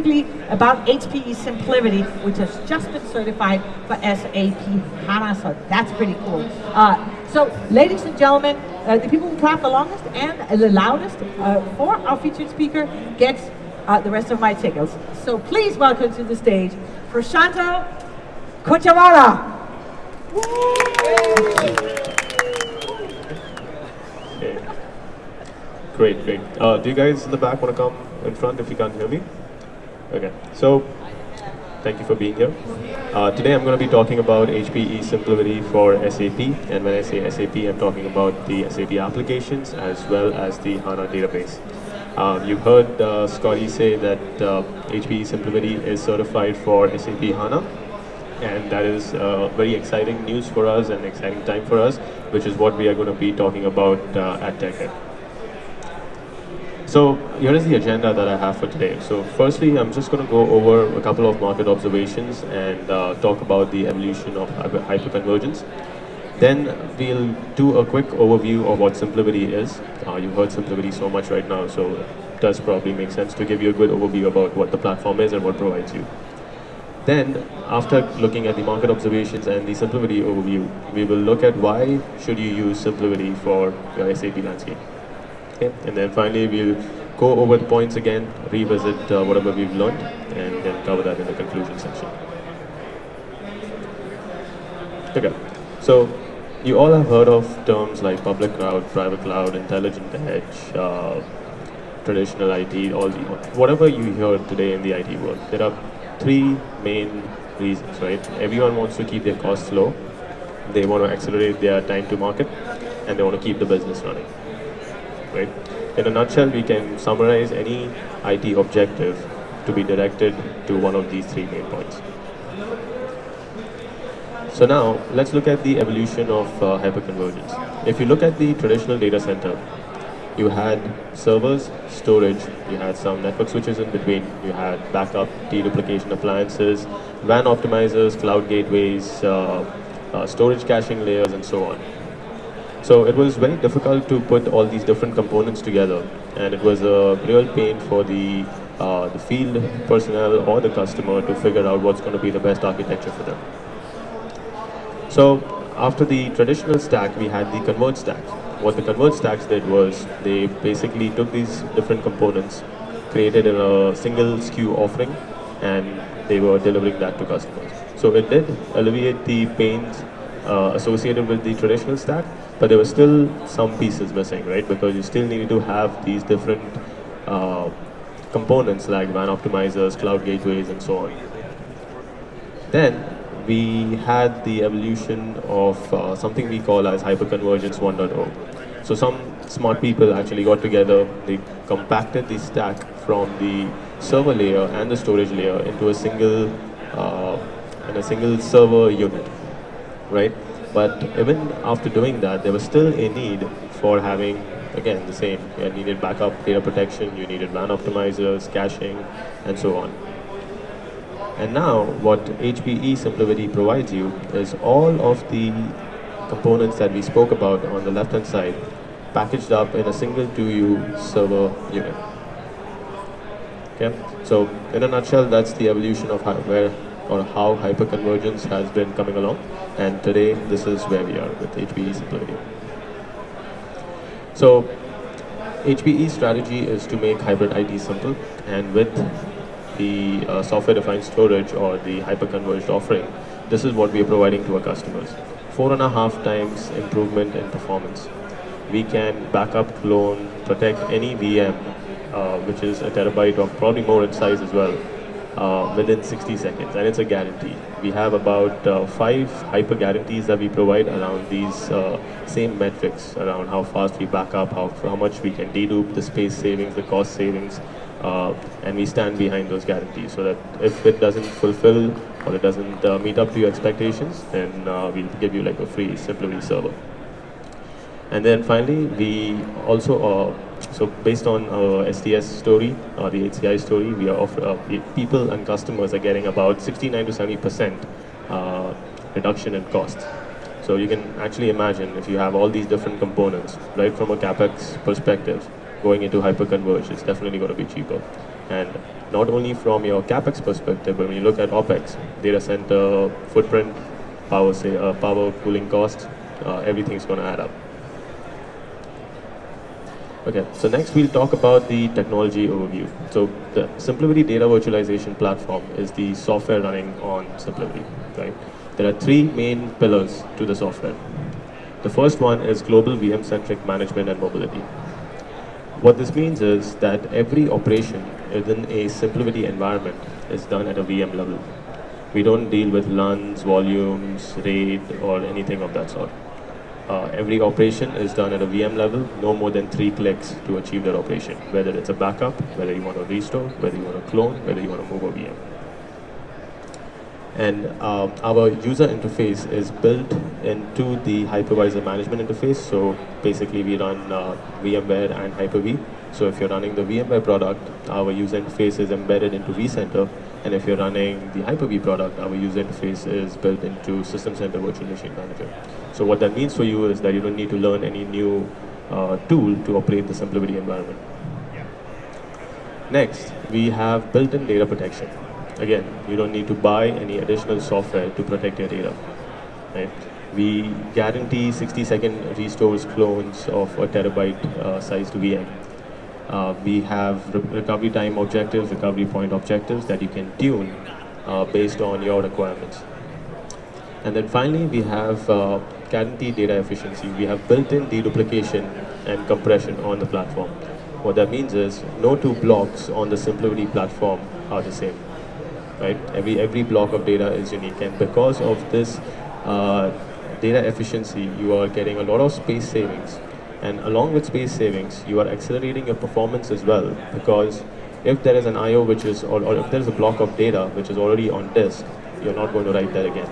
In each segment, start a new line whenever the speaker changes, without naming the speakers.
specifically about HPE Simplivity, which has just been certified for SAP HANA, so that's pretty cool. So, ladies and gentlemen, the people who clap the longest and the loudest for our featured speaker gets the rest of my tickets. So please welcome to the stage, Prashanto Kochavara.
Okay. Great. Do you guys in the back want to come in front if you can't hear me? Okay, so thank you for being here. Today I'm going to be talking about HPE Simplivity for SAP, and when I say SAP, I'm talking about the SAP applications as well as the HANA database. You've heard Scotty say that HPE Simplivity is certified for SAP HANA, and that is very exciting news for us and exciting time for us, which is what we are going to be talking about at TechEd. So here is the agenda that I have for today. So firstly, I'm just going to go over a couple of market observations and talk about the evolution of hyperconvergence. Then we'll do a quick overview of what Simplivity is. You've heard Simplivity so much right now, so it does probably make sense to give you a good overview about what the platform is and what provides you. Then, after looking at the market observations and the Simplivity overview, we will look at why should you use Simplivity for your SAP landscape. Okay? And then finally, we'll go over the points again, revisit whatever we've learned, and then cover that in the conclusion section. Okay, so you all have heard of terms like public cloud, private cloud, intelligent edge, traditional IT, whatever you hear today in the IT world. There are three main reasons, right? Everyone wants to keep their costs low, they want to accelerate their time to market, and they want to keep the business running, right? In a nutshell, we can summarize any IT objective to be directed to one of these three main points. So now, let's look at the evolution of hyperconvergence. If you look at the traditional data center, you had servers, storage, you had some network switches in between, you had backup, deduplication appliances, WAN optimizers, cloud gateways, storage caching layers, and so on. So it was very difficult to put all these different components together, and it was a real pain for the field personnel or the customer to figure out what's going to be the best architecture for them. So after the traditional stack, we had the converged stack. What the converged stacks did was they basically took these different components, created a single SKU offering, and they were delivering that to customers. So it did alleviate the pains associated with the traditional stack, but there were still some pieces missing, right? Because you still needed to have these different components like WAN optimizers, cloud gateways, and so on. Then we had the evolution of something we call as hyperconvergence 1.0. So some smart people actually got together, they compacted the stack from the server layer and the storage layer into a single server unit, right? But even after doing that, there was still a need for having, again, the same. You needed backup data protection, you needed WAN optimizers, caching, and so on. And now, what HPE Simplivity provides you is all of the components that we spoke about on the left-hand side, packaged up in a single 2U server unit. Okay, so in a nutshell, that's the evolution of how hyperconvergence has been coming along, and today this is where we are with HPE Simplivity. So HPE's strategy is to make hybrid IT simple, and with the software-defined storage or the hyperconverged offering, this is what we are providing to our customers. 4.5 times improvement in performance. We can backup, clone, protect any VM, which is a terabyte or probably more in size as well, within 60 seconds, and it's a guarantee. We have about 5 hyper guarantees that we provide around these same metrics, around how fast we back up, how much we can dedupe, the space savings, the cost savings, and we stand behind those guarantees, so that if it doesn't fulfill or it doesn't meet up to your expectations, then we'll give you like a free Simplivity server. And then finally, we also, so based on our STS story, the HCI story, we are people and customers are getting about 69 to 70% reduction in costs. So you can actually imagine if you have all these different components, right from a CapEx perspective, going into hyperconverged, it's definitely going to be cheaper. And not only from your CapEx perspective, but when you look at OpEx, data center footprint, power cooling costs, everything's going to add up. Okay, so next we'll talk about the technology overview. So the Simplivity Data Virtualization Platform is the software running on Simplivity, right? There are three main pillars to the software. The first one is global VM-centric management and mobility. What this means is that every operation within a Simplivity environment is done at a VM level. We don't deal with LUNs, volumes, RAID, or anything of that sort. Every operation is done at a VM level, no more than 3 clicks to achieve that operation, whether it's a backup, whether you want to restore, whether you want to clone, whether you want to move a VM. And our user interface is built into the hypervisor management interface. So basically we run VMware and Hyper-V. So if you're running the VMware product, our user interface is embedded into vCenter. And if you're running the Hyper-V product, our user interface is built into System Center Virtual Machine Manager. So what that means for you is that you don't need to learn any new tool to operate the Simplivity environment. Next, we have built-in data protection. Again, you don't need to buy any additional software to protect your data, right? We guarantee 60-second restores clones of a terabyte sized VM. We have recovery time objectives, recovery point objectives that you can tune based on your requirements. And then finally, we have guaranteed data efficiency. We have built-in deduplication and compression on the platform. What that means is no two blocks on the Simplivity platform are the same. Right? Every block of data is unique, and because of this data efficiency, you are getting a lot of space savings. And along with space savings, you are accelerating your performance as well, because if there is an I/O or if there is a block of data which is already on disk, you're not going to write that again.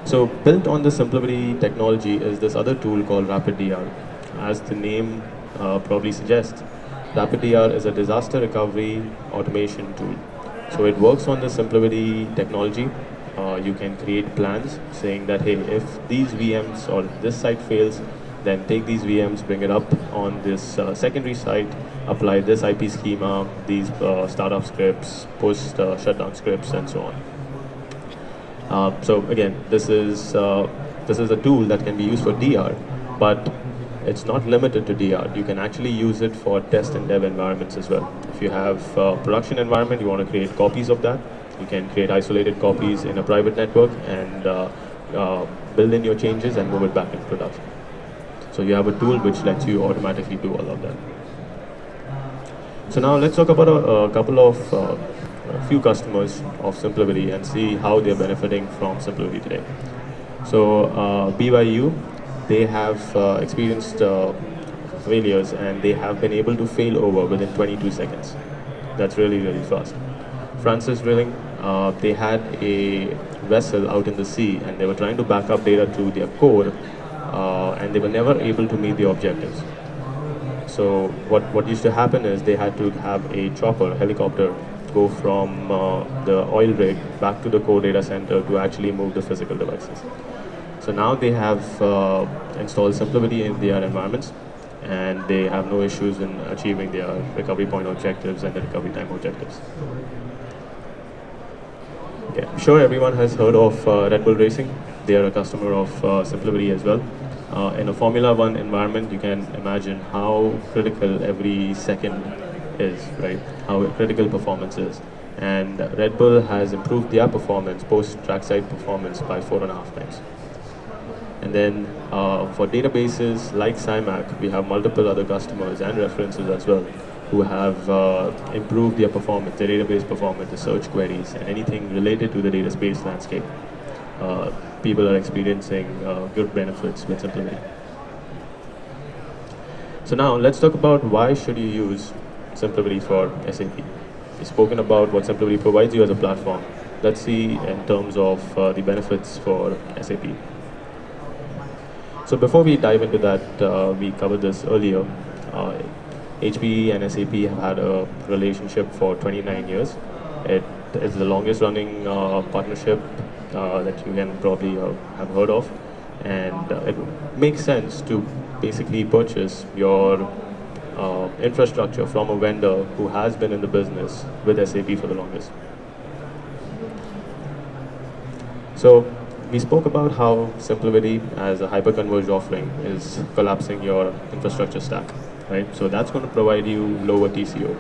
So built on the Simplivity technology is this other tool called RapidDR. As the name probably suggests, RapidDR is a disaster recovery automation tool. So it works on the Simplivity technology. You can create plans saying that, hey, if these VMs or this site fails, then take these VMs, bring it up on this secondary site, apply this IP schema, these startup scripts, post shutdown scripts, and so on. So again, this is a tool that can be used for DR, but it's not limited to DR. You can actually use it for test and dev environments as well. If you have a production environment, you want to create copies of that, you can create isolated copies in a private network and build in your changes and move it back into production. So you have a tool which lets you automatically do all of that. So now let's talk about a couple of few customers of Simplivity and see how they're benefiting from Simplivity today. So BYU, they have experienced failures, and they have been able to fail over within 22 seconds. That's really, really fast. Francis Drilling, they had a vessel out in the sea, and they were trying to back up data to their core, and they were never able to meet the objectives. So what used to happen is they had to have a helicopter, go from the oil rig back to the core data center to actually move the physical devices. So now they have installed Simplivity in their environments, and they have no issues in achieving their recovery point objectives and the recovery time objectives. Okay, I'm sure everyone has heard of Red Bull Racing. They are a customer of Simplivity as well. In a Formula One environment, you can imagine how critical every second is, right? How critical performance is. And Red Bull has improved their performance, post-trackside performance, by 4.5 times. And then for databases like SciMac, we have multiple other customers and references as well who have improved their performance, their database performance, the search queries, and anything related to the data space landscape. People are experiencing good benefits with Simplivity. So now let's talk about why should you use Simplivity for SAP. We've spoken about what Simplivity provides you as a platform. Let's see in terms of the benefits for SAP. So before we dive into that, we covered this earlier. HPE and SAP have had a relationship for 29 years. It is the longest running partnership that you can probably have heard of. And it makes sense to basically purchase your infrastructure from a vendor who has been in the business with SAP for the longest. So we spoke about how Simplivity as a hyper-converged offering is collapsing your infrastructure stack, right? So that's going to provide you lower TCO.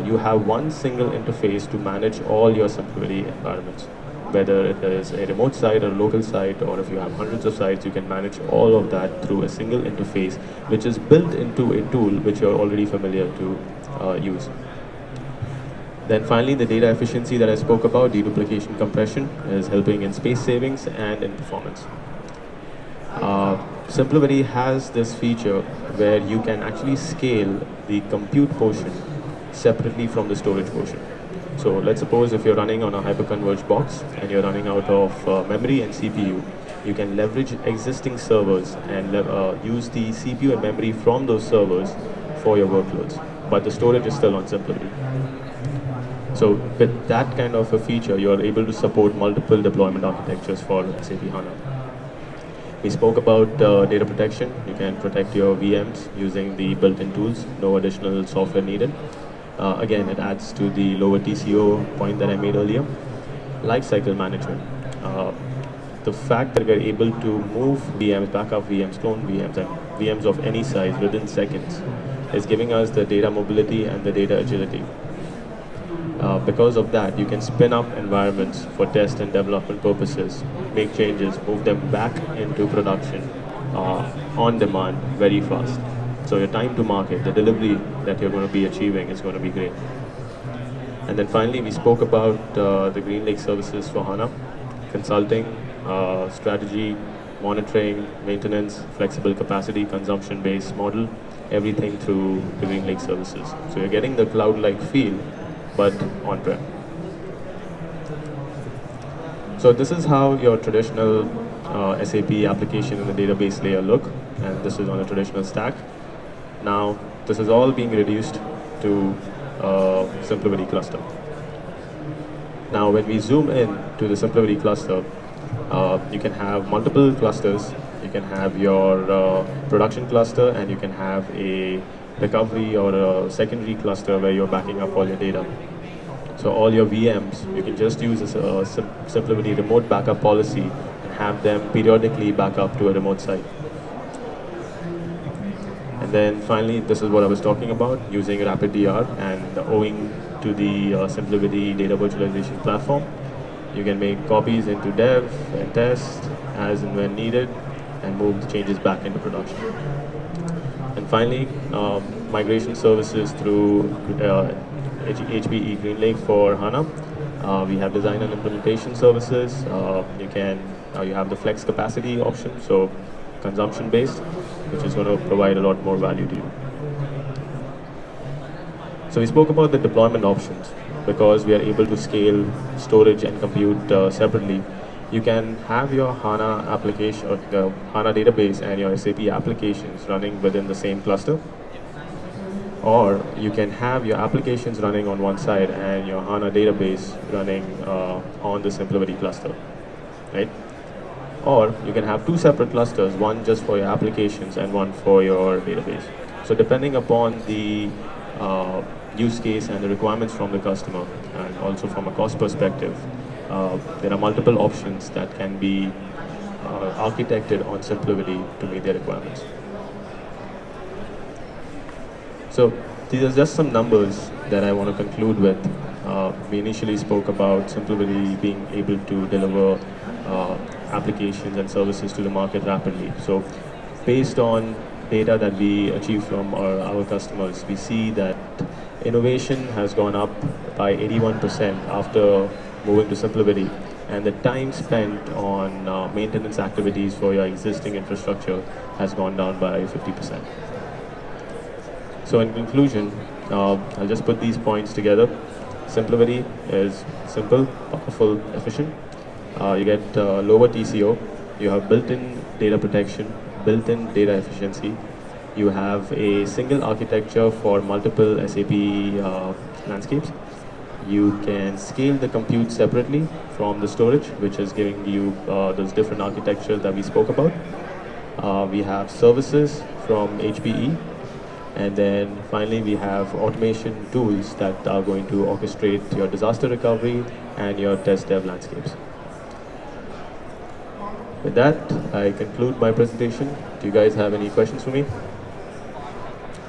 You have one single interface to manage all your Simplivity environments. Whether it is a remote site or a local site, or if you have hundreds of sites, you can manage all of that through a single interface, which is built into a tool which you're already familiar to use. Then finally, the data efficiency that I spoke about, deduplication compression, is helping in space savings and in performance. Simplivity has this feature where you can actually scale the compute portion separately from the storage portion. So let's suppose if you're running on a hyperconverged box and you're running out of memory and CPU, you can leverage existing servers and use the CPU and memory from those servers for your workloads, but the storage is still on Simplivity. So with that kind of a feature, you're able to support multiple deployment architectures for SAP HANA. We spoke about data protection. You can protect your VMs using the built-in tools, no additional software needed. Again, it adds to the lower TCO point that I made earlier. Lifecycle management. The fact that we're able to move VMs, backup VMs, clone VMs, and VMs of any size within seconds is giving us the data mobility and the data agility. Because of that, you can spin up environments for test and development purposes, make changes, move them back into production on demand very fast. So your time to market, the delivery that you're going to be achieving is going to be great. And then finally, we spoke about the GreenLake services for HANA, consulting, strategy, monitoring, maintenance, flexible capacity, consumption-based model, everything through the GreenLake services. So you're getting the cloud-like feel, but on-prem. So this is how your traditional SAP application in the database layer look, and this is on a traditional stack. Now, this is all being reduced to Simplivity cluster. Now, when we zoom in to the Simplivity cluster, you can have multiple clusters. You can have your production cluster, and you can have a recovery or a secondary cluster where you're backing up all your data. So all your VMs, you can just use a Simplivity remote backup policy and have them periodically back up to a remote site. And then finally, this is what I was talking about, using RapidDR and owing to the Simplivity data virtualization platform. You can make copies into dev and test as and when needed and move the changes back into production. And finally, migration services through HPE GreenLake for HANA. We have design and implementation services. You have the flex capacity option, so consumption based, which is going to provide a lot more value to you. So we spoke about the deployment options. Because we are able to scale storage and compute separately, you can have your HANA application or the HANA database and your SAP applications running within the same cluster. Or you can have your applications running on one side and your HANA database running on the Simplivity cluster, right? Or you can have two separate clusters, one just for your applications and one for your database. So depending upon the use case and the requirements from the customer, and also from a cost perspective, there are multiple options that can be architected on Simplivity to meet their requirements. So these are just some numbers that I want to conclude with. We initially spoke about Simplivity being able to deliver applications and services to the market rapidly. So based on data that we achieve from our customers, we see that innovation has gone up by 81% after moving to Simplivity, and the time spent on maintenance activities for your existing infrastructure has gone down by 50%. So in conclusion, I'll just put these points together. Simplivity is simple, powerful, efficient. You get lower TCO. You have built-in data protection, built-in data efficiency. You have a single architecture for multiple SAP landscapes. You can scale the compute separately from the storage, which is giving you those different architectures that we spoke about. We have services from HPE And then finally, we have automation tools that are going to orchestrate your disaster recovery and your test dev landscapes. With that, I conclude my presentation. Do you guys have any questions for me?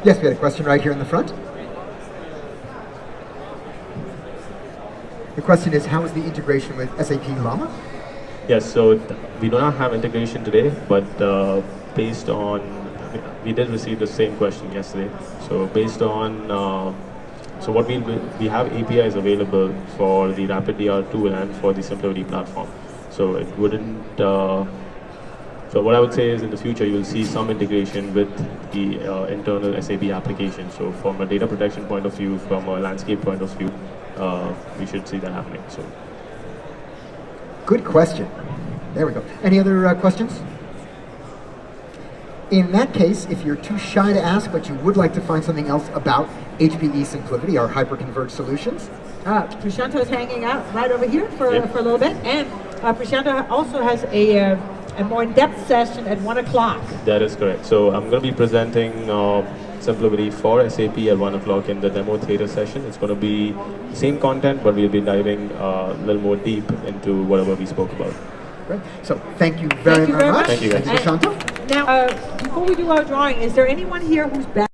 Yes, we had a question right here in the front. The question is, how is the integration with SAP Llama?
Yes, so we do not have integration today, but based on, we did receive the same question yesterday. So based on, so what we have APIs available for the RapidDR tool and for the Simplivity platform. So it wouldn't, so what I would say is in the future you will see some integration with the internal SAP application. So from a data protection point of view, from a landscape point of view, we should see that happening soon.
Good question. There we go. Any other questions? In that case, if you're too shy to ask, but you would like to find something else about HPE Simplivity, our hyper-converged solutions,
Prashanto is hanging out right over here for a little bit, and Prashanto also has a more in-depth session at 1 o'clock.
That is correct. So I'm going to be presenting Simplivity for SAP at 1 o'clock in the demo theater session. It's going to be the same content, but we'll be diving a little more deep into whatever we spoke about.
Great. So thank you very much.
Thank you, guys.
Prashanto.
Now, before we do our drawing, is there anyone here who's back?